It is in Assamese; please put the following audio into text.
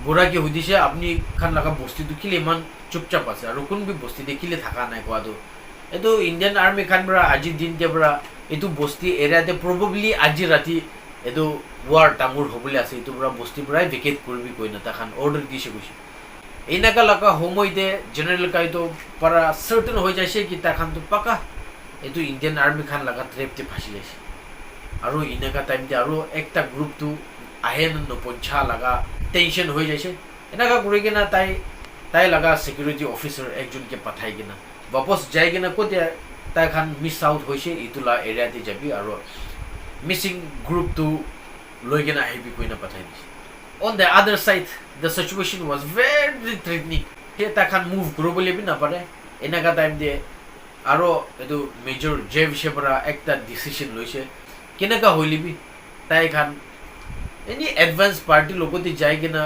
বুঢ়াকে সুধিছে আপুনি খান লগা বস্তিটো কিলে ইমান চুপচাপ আছে আৰু কোনবি বস্তি দেখিলে থাকা নাই কোৱাটো এইটো ইণ্ডিয়ান আৰ্মি খান পৰা আজিৰ দিনতে পৰা এইটো বস্তি এৰিয়াতে প্ৰবেবলি আজি ৰাতি এইটো ৱাৰ ডাঙৰ হ'বলৈ আছে এইটো পৰা বস্তিৰ পৰাই ভেকেট কৰিবি কৈ না তাখান অৰ্ডাৰ দিছে কৈছে এনেকা লগা সময়তে জেনেৰেল কাইটো পৰা চাৰ্টেন হৈ যাইছে কি তাখানটো পাকা এইটো ইণ্ডিয়ান আৰ্মি খান লগা ট্ৰেপতে ফাঁচি যাইছে আৰু এনেকা টাইমতে আৰু একটা গ্ৰুপটো আহে নপঞ্চা লগা টেনশন হৈ যাইছে এনেকা কৰি কিনা তাই লগা সিকিউৰিটি অফিচাৰ একজনকে পঠাই কিনা বাপস যাই কিনা ক'তে তাই খান মিছ আউট হৈছে ইটোলা এৰিয়াতে যাবি আৰু মিছিং গ্ৰুপটো লৈ কিনা আহিবি কৈ না পঠাই দিছে on the other side the situation was very threatening সেই তাখান মুভ কৰিবলৈ বি নাপাৰে এনেকা টাইম দিয়ে আৰু এইটো মেজৰ জেভিছে পৰা একটা ডিচিশ্যন লৈছে কেনেকা হৈ লিবি তাই খান এনি এডভান্স পাৰ্টিৰ লগতে যাই কিনা